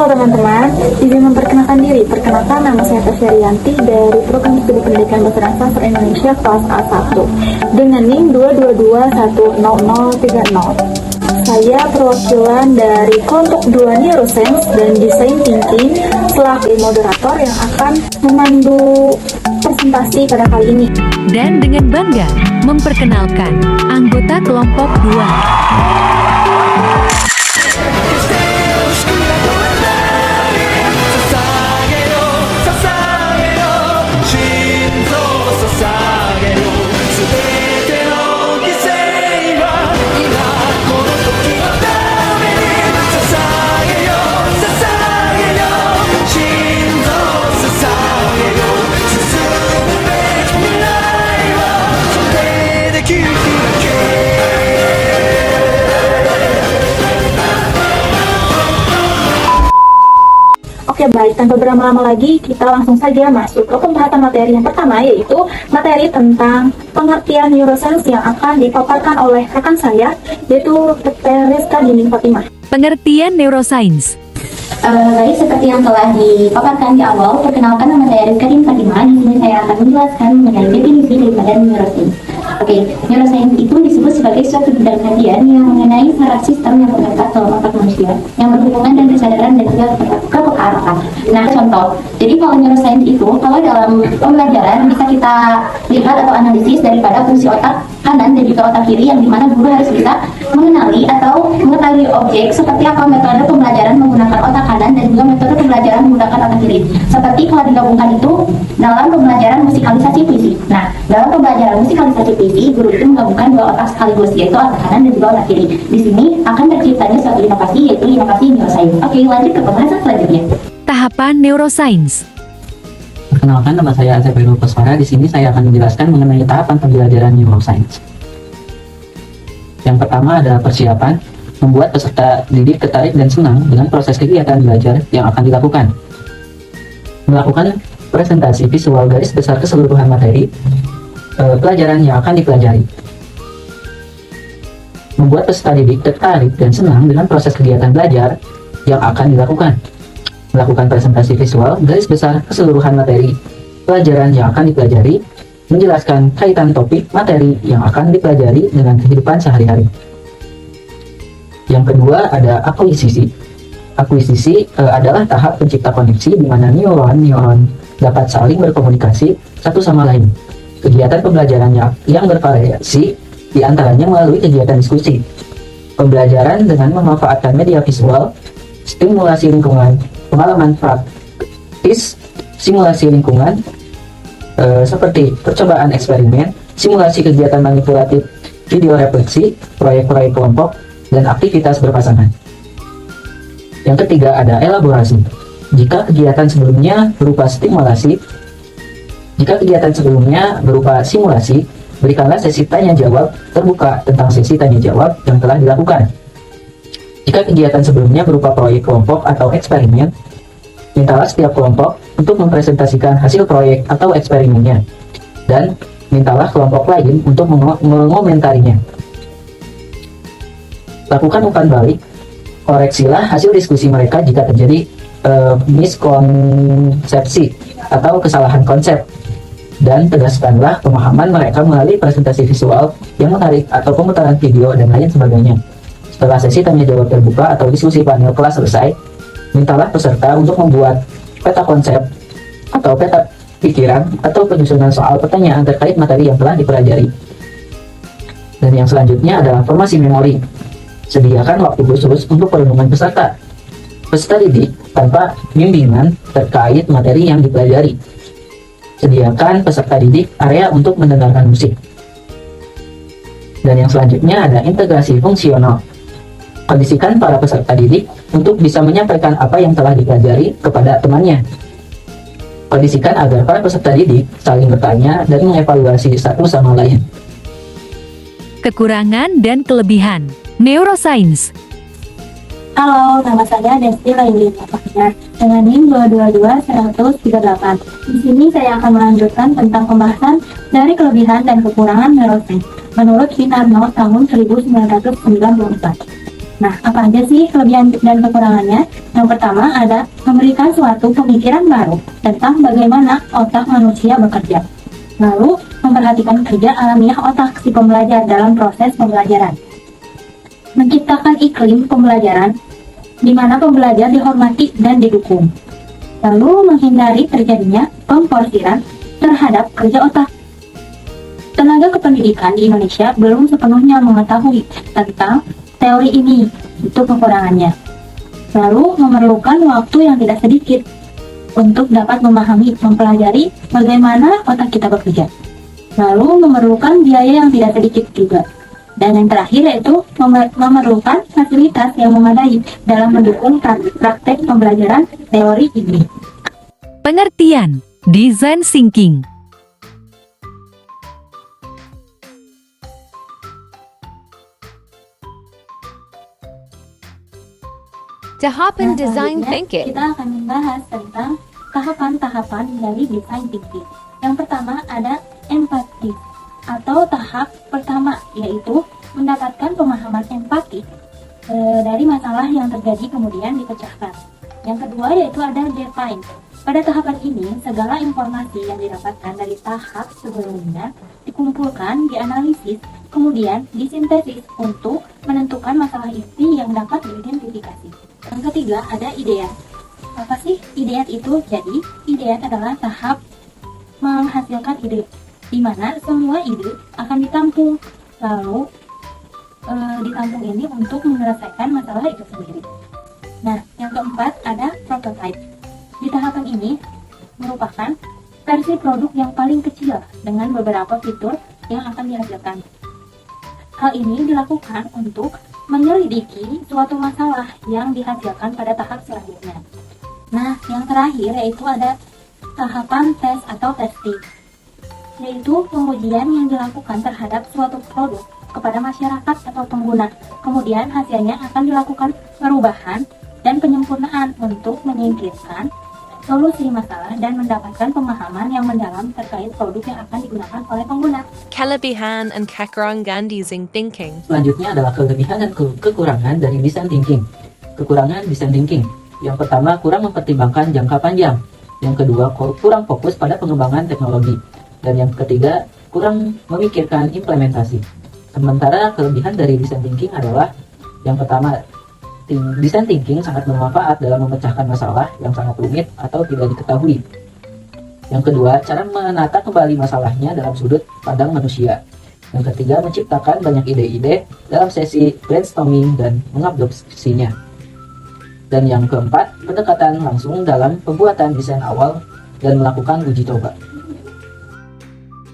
Halo teman-teman, izin memperkenalkan diri. Perkenalkan, nama saya Tasya Rianti dari Program Studi Pendidikan Bahasa Sastra Indonesia kelas A1 dengan NIM 222100030. Saya perwakilan dari kelompok 2 Neuroscience dan Design Thinking selaku moderator yang akan memandu presentasi pada kali ini. Dan dengan bangga memperkenalkan anggota kelompok 2. Oke baik, tanpa berlama-lama lagi kita langsung saja masuk ke pembahasan materi yang pertama, yaitu materi tentang pengertian neuroscience yang akan dipaparkan oleh rekan saya, yaitu Dr. Rizka Dining Fatimah. Pengertian neuroscience. Baik, seperti yang telah dipaparkan di awal, perkenalkan nama saya Rizka Dining Fatimah. Di sini saya akan menjelaskan mengenai definisi daripada neuroscience. Oke, neuroscience itu disebut sebagai suatu bidang kajian yang mengenai saraf sistem yang terletak dalam otak manusia, yang berhubungan dengan kesadaran dan juga kepekaan. Nah, contoh, jadi kalau neuroscience itu, kalau dalam pembelajaran bisa kita lihat atau analisis daripada fungsi otak kanan dan juga otak kiri, yang dimana guru harus bisa mengenali atau mengetahui objek seperti apa metode pembelajaran menggunakan otak kanan dan juga metode pembelajaran menggunakan otak kiri. Seperti kalau digabungkan itu dalam pembelajaran musikalisasi puisi. Nah, dalam pembelajaran musikalisasi puisi, guru itu menggabungkan dua otak sekaligus, yaitu otak kanan dan juga otak kiri. Di sini akan terciptanya suatu inovasi, yaitu inovasi neuroscience. Oke, lanjut ke pembahasan selanjutnya. Tahapan neuroscience. Perkenalkan, nama saya Asep Heru Koswara. Di sini saya akan menjelaskan mengenai tahapan pembelajaran neuroscience. Yang pertama adalah persiapan, membuat peserta didik tertarik dan senang dengan proses kegiatan belajar yang akan dilakukan. Melakukan presentasi visual garis besar keseluruhan materi pelajaran yang akan dipelajari. Membuat peserta didik tertarik dan senang dengan proses kegiatan belajar yang akan dilakukan. Melakukan presentasi visual garis besar keseluruhan materi pelajaran yang akan dipelajari, menjelaskan kaitan topik materi yang akan dipelajari dengan kehidupan sehari-hari. Yang kedua ada akuisisi. Akuisisi adalah tahap pencipta koneksi di mana neuron dapat saling berkomunikasi satu sama lain. Kegiatan pembelajaran yang bervariasi diantaranya melalui kegiatan diskusi, pembelajaran dengan memanfaatkan media visual, stimulasi lingkungan, pengalaman praktis, simulasi lingkungan, seperti percobaan eksperimen, simulasi kegiatan manipulatif, video refleksi, proyek-proyek kelompok, dan aktivitas berpasangan. Yang ketiga ada elaborasi. Jika kegiatan sebelumnya berupa simulasi, berikanlah sesi tanya-jawab terbuka tentang sesi tanya-jawab yang telah dilakukan. Jika kegiatan sebelumnya berupa proyek kelompok atau eksperimen, mintalah setiap kelompok untuk mempresentasikan hasil proyek atau eksperimennya, dan mintalah kelompok lain untuk mengomentarinya. Lakukan umpan balik, koreksilah hasil diskusi mereka jika terjadi miskonsepsi atau kesalahan konsep, dan tegaskanlah pemahaman mereka melalui presentasi visual yang menarik atau pemutaran video dan lain sebagainya. Setelah sesi tanya-jawab terbuka atau diskusi panel kelas selesai, mintalah peserta untuk membuat peta konsep atau peta pikiran atau penyusunan soal pertanyaan terkait materi yang telah dipelajari. Dan yang selanjutnya adalah formasi memori. Sediakan waktu khusus untuk perenungan peserta didik tanpa bimbingan terkait materi yang dipelajari. Sediakan peserta didik area untuk mendengarkan musik. Dan yang selanjutnya ada integrasi fungsional. Kondisikan para peserta didik untuk bisa menyampaikan apa yang telah dipelajari kepada temannya. Kondisikan agar para peserta didik saling bertanya dan mengevaluasi satu sama lain. Kekurangan dan kelebihan neuroscience. Halo, nama saya Desti Laili Fatimah dengan NIM 2221038. Di sini saya akan melanjutkan tentang pembahasan dari kelebihan dan kekurangan neuroscience menurut Winarno tahun 1994. Nah, apa aja sih kelebihan dan kekurangannya? Yang pertama ada memberikan suatu pemikiran baru tentang bagaimana otak manusia bekerja. Lalu, memperhatikan kerja alamiah otak si pembelajar dalam proses pembelajaran. Menciptakan iklim pembelajaran di mana pembelajar dihormati dan didukung. Lalu, menghindari terjadinya pemforsiran terhadap kerja otak. Tenaga kependidikan di Indonesia belum sepenuhnya mengetahui tentang teori ini, itu kekurangannya. Lalu memerlukan waktu yang tidak sedikit untuk dapat memahami, mempelajari bagaimana otak kita bekerja. Lalu memerlukan biaya yang tidak sedikit juga. Dan yang terakhir yaitu memerlukan fasilitas yang memadai dalam mendukung praktek pembelajaran teori ini. Pengertian, design thinking. Tahapan Nah, design selanjutnya thinking. kita akan membahas tentang tahapan-tahapan dari design thinking. Yang pertama ada empati atau tahap pertama, yaitu mendapatkan pemahaman empati dari masalah yang terjadi kemudian dipecahkan. Yang kedua yaitu ada define. Pada tahapan ini, segala informasi yang didapatkan dari tahap sebelumnya dikumpulkan, dianalisis, kemudian disintesis untuk menentukan masalah inti yang dapat diidentifikasi. Yang ketiga ada ideat. Apa sih ideat itu? Jadi, ideat adalah tahap menghasilkan ide, di mana semua ide akan ditampung, lalu ditampung ini untuk menyelesaikan masalah itu sendiri. Nah, yang keempat ada prototype. Di tahapan ini merupakan versi produk yang paling kecil dengan beberapa fitur yang akan dihasilkan. Hal ini dilakukan untuk menyelidiki suatu masalah yang dihasilkan pada tahap selanjutnya. Nah, yang terakhir yaitu ada tahapan tes atau testing, yaitu pengujian yang dilakukan terhadap suatu produk kepada masyarakat atau pengguna. Kemudian hasilnya akan dilakukan perubahan dan penyempurnaan untuk menyingkirkan solusi masalah dan mendapatkan pemahaman yang mendalam terkait produk yang akan digunakan oleh pengguna. Kelebihan and kekurangan design thinking. Selanjutnya adalah kelebihan dan kekurangan dari design thinking. Kekurangan design thinking. Yang pertama, kurang mempertimbangkan jangka panjang. Yang kedua, kurang fokus pada pengembangan teknologi. Dan yang ketiga, kurang memikirkan implementasi. Sementara kelebihan dari design thinking adalah yang pertama, design thinking sangat bermanfaat dalam memecahkan masalah yang sangat rumit atau tidak diketahui. Yang kedua, cara menata kembali masalahnya dalam sudut pandang manusia. Yang ketiga, menciptakan banyak ide-ide dalam sesi brainstorming dan mengadopsinya. Dan yang keempat, pendekatan langsung dalam pembuatan desain awal dan melakukan uji coba.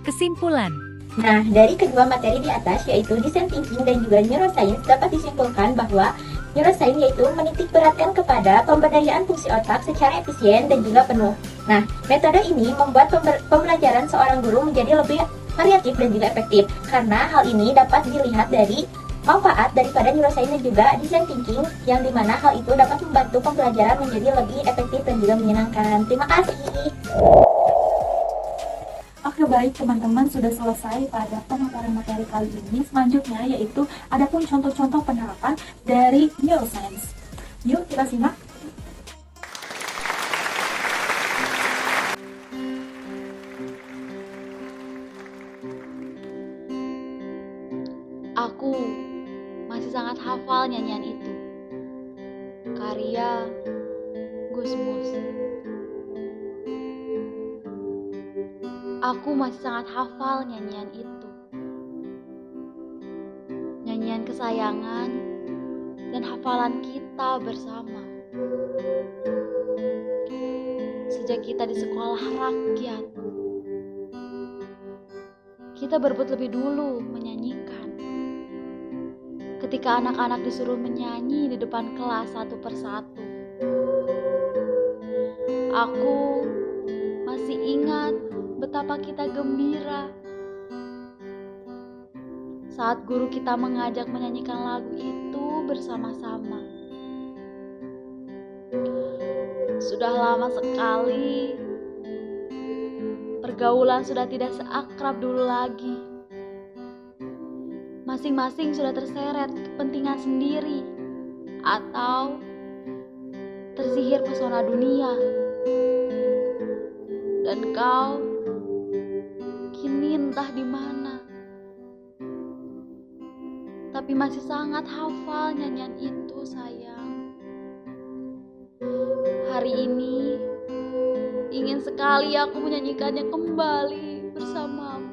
Kesimpulan, Nah, dari kedua materi di atas yaitu design thinking dan juga neuroscience dapat disimpulkan bahwa neuroscience yaitu menitik beratkan kepada pemberdayaan fungsi otak secara efisien dan juga penuh. Nah, metode ini membuat pembelajaran seorang guru menjadi lebih variatif dan juga efektif karena hal ini dapat dilihat dari manfaat daripada neuroscience dan juga design thinking yang dimana hal itu dapat membantu pembelajaran menjadi lebih efektif dan juga menyenangkan. Terima kasih. Oke, baik teman-teman, sudah selesai pada pemaparan materi kali ini. Selanjutnya yaitu ada pun contoh-contoh penerapan dari neuroscience. Yuk kita simak. Aku masih sangat hafal nyanyian itu. Karya Gusmus. Aku masih sangat hafal nyanyian itu. Nyanyian kesayangan dan hafalan kita bersama. Sejak kita di sekolah rakyat, kita berebut lebih dulu menyanyikan. Ketika anak-anak disuruh menyanyi di depan kelas satu persatu, aku masih ingat betapa kita gembira saat guru kita mengajak menyanyikan lagu itu bersama-sama. Sudah lama sekali pergaulan sudah tidak seakrab dulu lagi. Masing-masing sudah terseret kepentingan sendiri. atau tersihir pesona dunia. Dan kau kini entah di mana, tapi masih sangat hafal nyanyian itu, sayang. Hari ini ingin sekali aku menyanyikannya kembali bersamamu.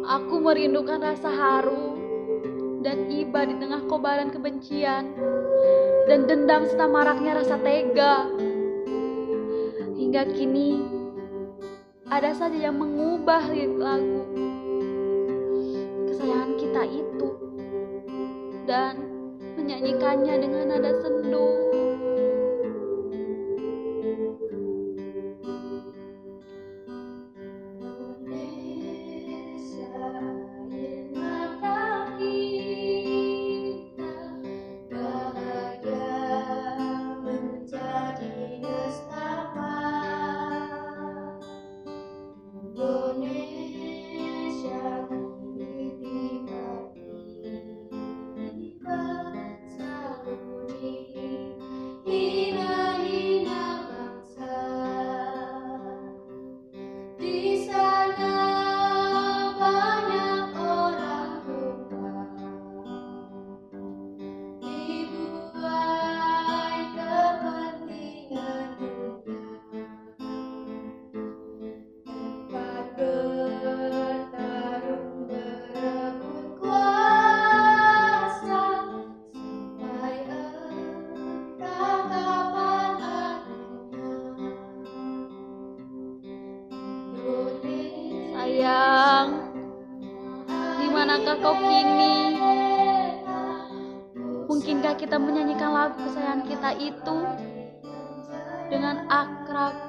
Aku merindukan rasa haru dan iba di tengah kobaran kebencian dan dendam serta maraknya rasa tega. Hingga kini ada saja yang mengubah lirik lagu kesayangan kita itu dan menyanyikannya dengan nada sendu. Sayang, di manakah kau kini? Mungkinkah kita menyanyikan lagu kesayangan kita itu dengan akrab